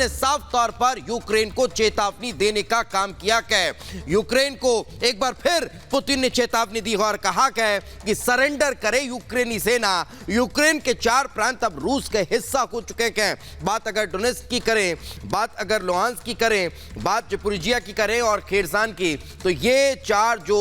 ने साफ तौर पर यूक्रेन को चेतावनी देने का काम किया है। यूक्रेन को एक बार फिर पुतिन ने चेतावनी दी और कहा है कि सरेंडर करे यूक्रेनी सेना। यूक्रेन के 4 प्रांत अब रूस के हिस्सा हो चुके हैं। बात अगर डोनेट्स्क की करें, बात अगर लुहांस्क की करें, बात ज़पोरिजिया की करें और खेरसन की, तो ये 4 जो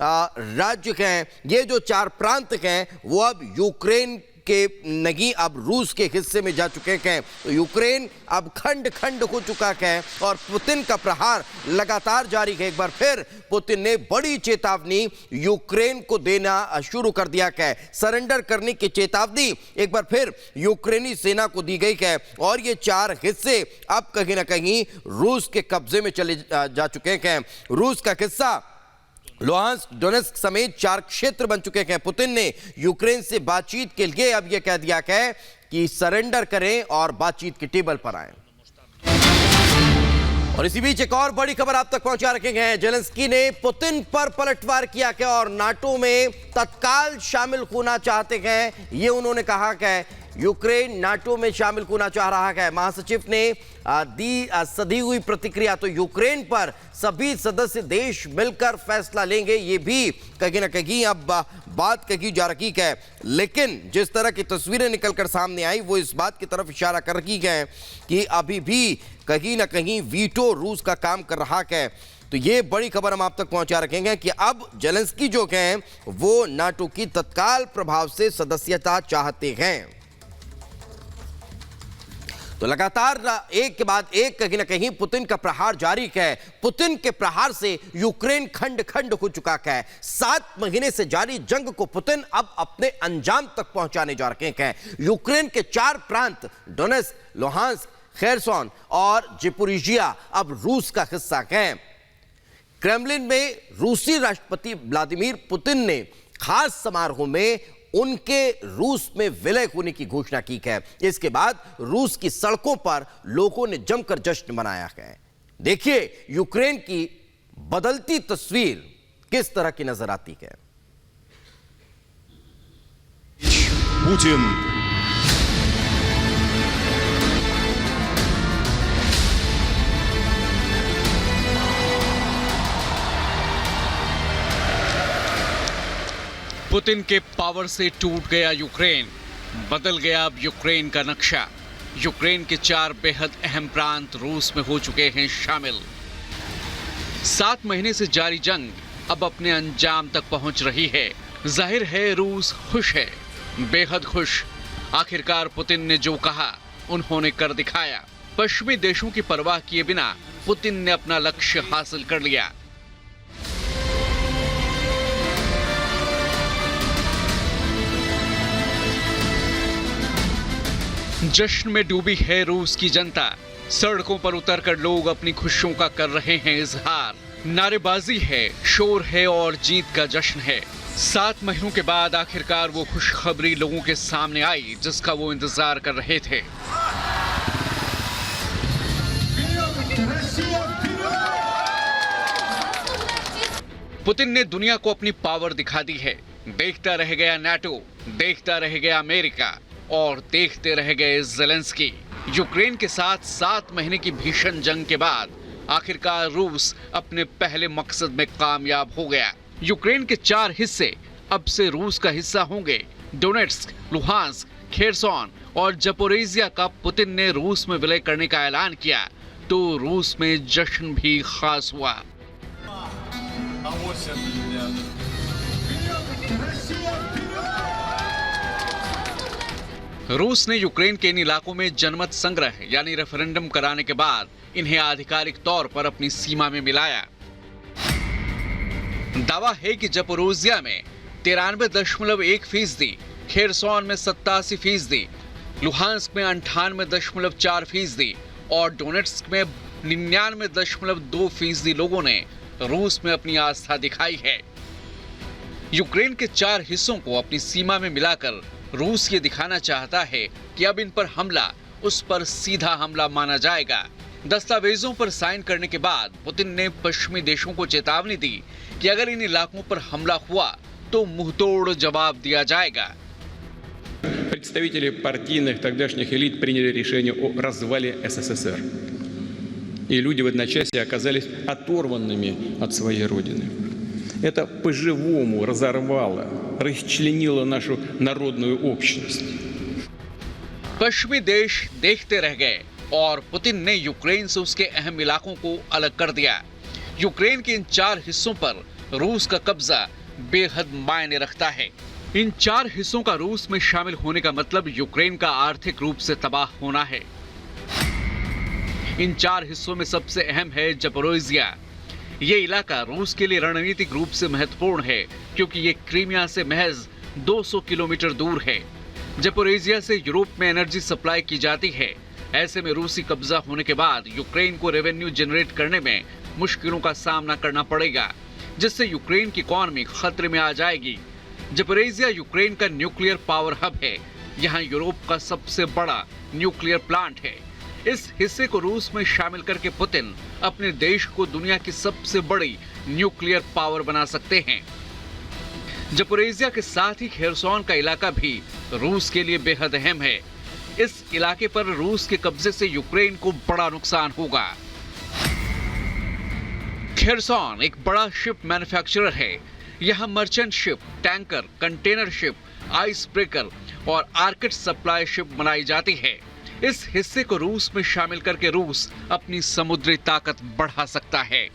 राज्य हैं, ये जो 4 प्रांत हैं, वो अब यूक्रेन के नहीं अब रूस के हिस्से में जा चुके हैं। तो यूक्रेन अब खंड खंड हो चुका है और पुतिन का प्रहार लगातार जारी है। एक बार फिर पुतिन ने बड़ी चेतावनी यूक्रेन को देना शुरू कर दिया है। सरेंडर करने की चेतावनी एक बार फिर यूक्रेनी सेना को दी गई है और ये 4 हिस्से अब कहीं ना कहीं रूस के कब्जे में चले जा चुके हैं। रूस का हिस्सा लुहांस्क, डोनेट्स्क समेत 4 क्षेत्र बन चुके हैं। पुतिन ने यूक्रेन से बातचीत के लिए अब यह कह दिया है कि सरेंडर करें और बातचीत की टेबल पर आएं। और इसी बीच एक और बड़ी खबर आप तक पहुंचा रखेंगे। जेलेंस्की ने पुतिन पर पलटवार किया है और नाटो में तत्काल शामिल होना चाहते हैं। ये उन्होंने कहा है यूक्रेन नाटो में शामिल होना चाह रहा है। महासचिव ने दी सधी हुई प्रतिक्रिया। तो यूक्रेन पर सभी सदस्य देश मिलकर फैसला लेंगे, ये भी कहीं ना कहीं अब बात कही जा रही है। लेकिन जिस तरह की तस्वीरें निकलकर सामने आई वो इस बात की तरफ इशारा कर रही है कि अभी भी कहीं ना कहीं वीटो रूस का काम कर रहा है। तो ये बड़ी खबर हम आप तक पहुंचा रखेंगे कि अब जेलेंस्की जो हैं वो नाटो की तत्काल प्रभाव से सदस्यता चाहते हैं। तो लगातार एक के बाद एक कहीं ना कहीं पुतिन का प्रहार जारी है। पुतिन के प्रहार से यूक्रेन खंड खंड हो चुका है। 7 महीने से जारी जंग को पुतिन अब अपने अंजाम तक पहुंचाने जा रहे हैं। यूक्रेन के 4 प्रांत डोनेट्स्क, लुहांस्क, खेरसन और ज़पोरिजिया अब रूस का हिस्सा हैं। क्रेमलिन में रूसी राष्ट्रपति व्लादिमीर पुतिन ने खास समारोह में उनके रूस में विलय होने की घोषणा की है। इसके बाद रूस की सड़कों पर लोगों ने जमकर जश्न मनाया है। देखिए यूक्रेन की बदलती तस्वीर किस तरह की नजर आती है। पुतिन पुतिन के पावर से टूट गया यूक्रेन, बदल गया अब यूक्रेन का नक्शा। यूक्रेन के 4 बेहद अहम प्रांत रूस में हो चुके हैं शामिल। 7 महीने से जारी जंग अब अपने अंजाम तक पहुंच रही है। जाहिर है रूस खुश है, बेहद खुश। आखिरकार पुतिन ने जो कहा उन्होंने कर दिखाया। पश्चिमी देशों की परवाह किए बिना पुतिन ने अपना लक्ष्य हासिल कर लिया। जश्न में डूबी है रूस की जनता। सड़कों पर उतरकर लोग अपनी खुशियों का कर रहे हैं इजहार। नारेबाजी है, शोर है और जीत का जश्न है। 7 महीनों के बाद आखिरकार वो खुशखबरी लोगों के सामने आई जिसका वो इंतजार कर रहे थे। पुतिन ने दुनिया को अपनी पावर दिखा दी है। देखता रह गया नाटो, देखता रह गया अमेरिका और देखते रह गए जेलेंस्की। यूक्रेन के साथ 7 महीने की भीषण जंग के बाद आखिरकार रूस अपने पहले मकसद में कामयाब हो गया। यूक्रेन के 4 हिस्से अब से रूस का हिस्सा होंगे। डोनेट्स्क, लुहांस्क, खेरसन और ज़पोरिजिया का पुतिन ने रूस में विलय करने का ऐलान किया तो रूस में जश्न भी खास हुआ। रूस ने यूक्रेन के इन इलाकों में जनमत संग्रह यानी रेफरेंडम कराने के बाद इन्हें आधिकारिक तौर पर अपनी सीमा में मिलाया। दावा है कि ज़पोरिजिया में 93.1%, खेरसन में 87%, लुहांस्क में 98.4% और डोनेट्स्क में 99.2% लोगों ने रूस में अपनी आस्था दिखाई है। यूक्रेन के 4 हिस्सों को अपनी सीमा में मिलाकर रूस ये दिखाना चाहता है कि अब इन पर हमला उस पर सीधा हमला माना जाएगा। दस्तावेजों पर साइन करने के बाद पुतिन ने पश्चिमी देशों को चेतावनी दी कि अगर इन इलाकों पर हमला हुआ तो मुंहतोड़ जवाब दिया जाएगा। Представители партийных тогдашних элит приняли решение о развале СССР. И люди в одночасье оказались оторванными от своей родины. Это по-живому разорвало, расчленило нашу народную общность. पश्चिमी देश देखते रह गए और पुतिन ने यूक्रेन से उसके अहम इलाकों को अलग कर दिया। यूक्रेन के इन 4 हिस्सों पर रूस का कब्जा बेहद मायने रखता है। इन 4 हिस्सों का रूस में शामिल होने का मतलब यूक्रेन का आर्थिक रूप से तबाह होना है। इन 4 हिस्सों में सबसे अहम है जपोरोजिया। ये इलाका रूस के लिए रणनीतिक रूप से महत्वपूर्ण है क्योंकि ये क्रीमिया से महज 200 किलोमीटर दूर है। जपोरोजिया से यूरोप में एनर्जी सप्लाई की जाती है। ऐसे में रूसी कब्जा होने के बाद यूक्रेन को रेवेन्यू जनरेट करने में मुश्किलों का सामना करना पड़ेगा, जिससे यूक्रेन की इकॉनमी खतरे में आ जाएगी। जपोरोजिया यूक्रेन का न्यूक्लियर पावर हब है। यहाँ यूरोप का सबसे बड़ा न्यूक्लियर प्लांट है। इस हिस्से को रूस में शामिल करके पुतिन अपने देश को दुनिया की सबसे बड़ी न्यूक्लियर पावर बना सकते हैं। जपोरोजिया के साथ ही खेरसोन का इलाका भी रूस के लिए बेहद अहम है। इस इलाके पर रूस के कब्जे से यूक्रेन को बड़ा नुकसान होगा। खेरसोन एक बड़ा शिप मैन्युफैक्चरर है। यहाँ merchant ship, tanker, container ship, ice breaker और आर्किड सप्लाई शिप बनाई जाती है। इस हिस्से को रूस में शामिल करके रूस अपनी समुद्री ताकत बढ़ा सकता है।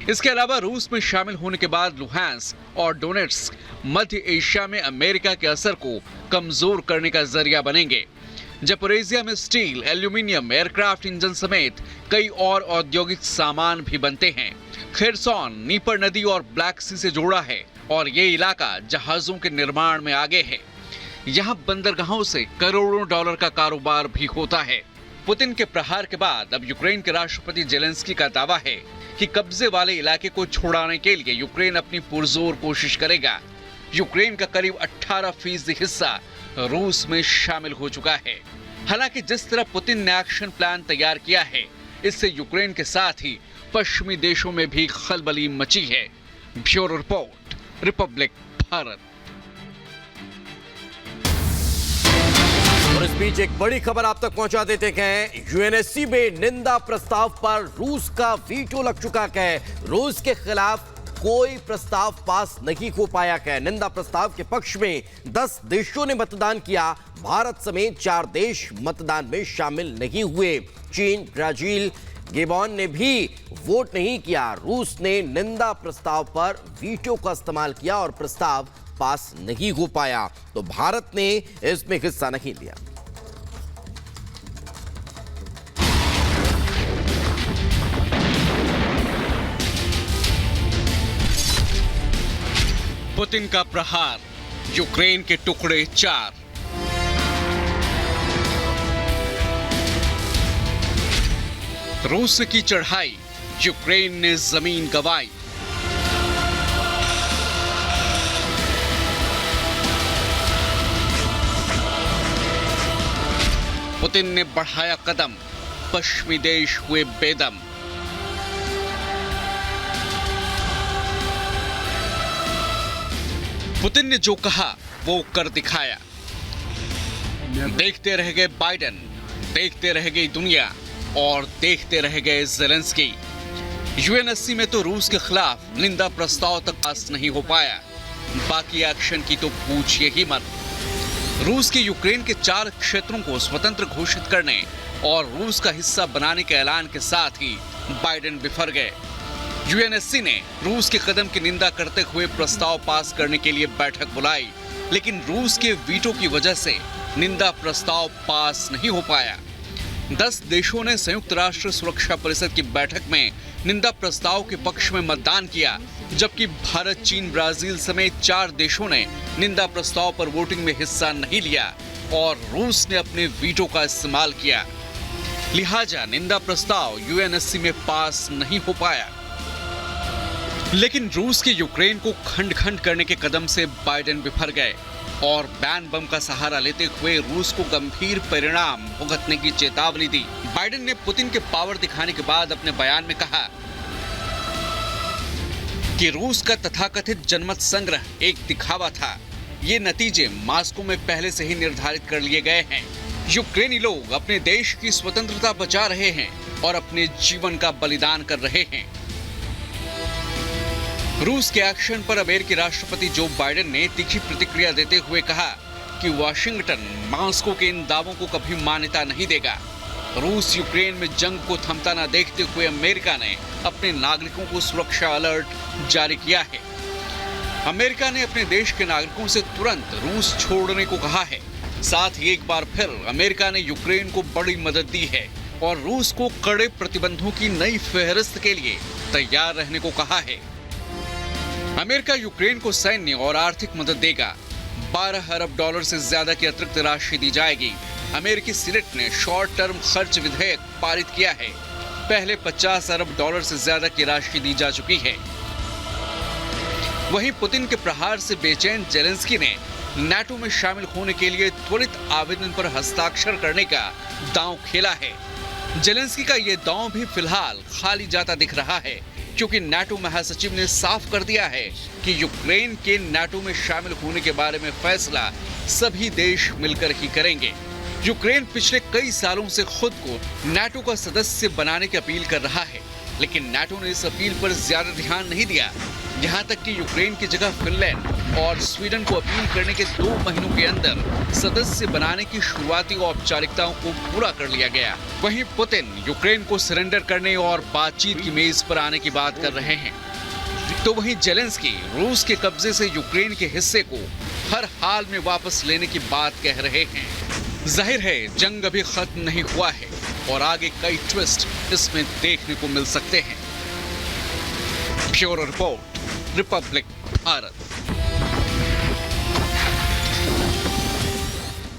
इसके अलावा रूस में शामिल होने के बाद लुहांस्क और डोनेट्स्क मध्य एशिया में अमेरिका के असर को कमजोर करने का जरिया बनेंगे। जपोरोजिया में स्टील, एल्यूमिनियम, एयरक्राफ्ट इंजन समेत कई और औद्योगिक सामान भी बनते हैं। खेरसोन नीपर नदी और ब्लैक सी से जुड़ा है और ये इलाका जहाजों के निर्माण में आगे है। यहाँ बंदरगाहों से करोड़ों डॉलर का कारोबार भी होता है। पुतिन के प्रहार के बाद अब यूक्रेन के राष्ट्रपति जेलेंस्की का दावा है कि कब्जे वाले इलाके को छुड़ाने के लिए यूक्रेन अपनी पुरजोर कोशिश करेगा। यूक्रेन का करीब 18% हिस्सा रूस में शामिल हो चुका है। हालांकि जिस तरह पुतिन ने एक्शन प्लान तैयार किया है, इससे यूक्रेन के साथ ही पश्चिमी देशों में भी खलबली मची है। Bureau report, Republic Bharat. और इस बीच एक बड़ी खबर आप तक पहुंचा देते हैं। यूएनएससी में निंदा प्रस्ताव पर रूस का वीटो लग चुका है। रूस के खिलाफ कोई प्रस्ताव पास नहीं हो पाया है। निंदा प्रस्ताव के पक्ष में 10 देशों ने मतदान किया। भारत समेत 4 देश मतदान में शामिल नहीं हुए। चीन, ब्राजील, गेबॉन ने भी वोट नहीं किया। रूस ने निंदा प्रस्ताव पर वीटो का इस्तेमाल किया और प्रस्ताव पास नहीं हो पाया, तो भारत ने इसमें हिस्सा नहीं लिया। पुतिन का प्रहार, यूक्रेन के टुकड़े 4। रूस की चढ़ाई, यूक्रेन ने जमीन गंवाई। पुतिन ने बढ़ाया कदम, पश्चिमी देश हुए बेदम। पुतिन ने जो कहा वो कर दिखाया। देखते रह गए बाइडेन, देखते रह गई दुनिया और देखते रह गए ज़ेलेंस्की। यूएनएससी में तो रूस के खिलाफ निंदा प्रस्ताव तक पास नहीं हो पाया। बाकी एक्शन की तो पूछिए ही मत। रूस के यूक्रेन के 4 क्षेत्रों को स्वतंत्र घोषित करने और रूस का हिस्सा बनाने के ऐलान के साथ ही बाइडेन बिफर गए। यूएनएससी ने रूस के कदम की निंदा करते हुए प्रस्ताव पास करने के लिए बैठक बुलाई, लेकिन रूस के वीटो की वजह से निंदा प्रस्ताव पास नहीं हो पाया। 10 देशों ने संयुक्त राष्ट्र सुरक्षा परिषद की बैठक में निंदा प्रस्ताव के पक्ष में मतदान किया, जबकि भारत, चीन, ब्राजील समेत 4 देशों ने निंदा प्रस्ताव पर वोटिंग में हिस्सा नहीं लिया और रूस ने अपने वीटो का इस्तेमाल किया। लिहाजा निंदा प्रस्ताव यूएनएससी में पास नहीं हो पाया। लेकिन रूस के यूक्रेन को खंड खंड करने के कदम से बाइडेन बिफर गए और बैन बम का सहारा लेते हुए रूस को गंभीर परिणाम भुगतने की चेतावनी दी। बाइडेन ने पुतिन के पावर दिखाने के बाद अपने बयान में कहा कि रूस का तथाकथित जनमत संग्रह एक दिखावा था। ये नतीजे मास्को में पहले से ही निर्धारित कर लिए गए हैं। यूक्रेनी लोग अपने देश की स्वतंत्रता बचा रहे हैं और अपने जीवन का बलिदान कर रहे हैं। रूस के एक्शन पर अमेरिकी राष्ट्रपति जो बाइडेन ने तीखी प्रतिक्रिया देते हुए कहा कि वाशिंगटन मास्को के इन दावों को कभी मान्यता नहीं देगा। रूस यूक्रेन में जंग को थमता न देखते हुए अमेरिका ने अपने नागरिकों को सुरक्षा अलर्ट जारी किया है। अमेरिका ने अपने देश के नागरिकों से तुरंत रूस छोड़ने को कहा है। साथ ही एक बार फिर अमेरिका ने यूक्रेन को बड़ी मदद दी है और रूस को कड़े प्रतिबंधों की नई फहरिस्त के लिए तैयार रहने को कहा है। अमेरिका यूक्रेन को सैन्य और आर्थिक मदद देगा। 12 अरब डॉलर से ज्यादा की अतिरिक्त राशि दी जाएगी। अमेरिकी सीनेट ने शॉर्ट टर्म खर्च विधेयक पारित किया है। पहले 50 अरब डॉलर से ज्यादा की राशि दी जा चुकी है। वहीं पुतिन के प्रहार से बेचैन जेलेंस्की ने नाटो में शामिल होने के लिए त्वरित आवेदन पर हस्ताक्षर करने का दांव खेला है। जेलेंस्की का ये दांव भी फिलहाल खाली जाता दिख रहा है, क्योंकि नाटो महासचिव ने साफ कर दिया है कि यूक्रेन के नाटो में शामिल होने के बारे में फैसला सभी देश मिलकर ही करेंगे। यूक्रेन पिछले कई सालों से खुद को नाटो का सदस्य बनाने की अपील कर रहा है, लेकिन नाटो ने इस अपील पर ज्यादा ध्यान नहीं दिया। यहाँ तक कि यूक्रेन की जगह फिनलैंड और स्वीडन को अपील करने के 2 महीनों के अंदर सदस्य बनाने की शुरुआती औपचारिकताओं को पूरा कर लिया गया। वहीं पुतिन यूक्रेन को सरेंडर करने और बातचीत की मेज पर आने की बात कर रहे हैं, तो वहीं जेलेंस्की रूस के कब्जे से यूक्रेन के हिस्से को हर हाल में वापस लेने की बात कह रहे हैं। जाहिर है जंग अभी खत्म नहीं हुआ है और आगे कई ट्विस्ट इसमें देखने को मिल सकते हैं। Bureau report, Republic Bharat.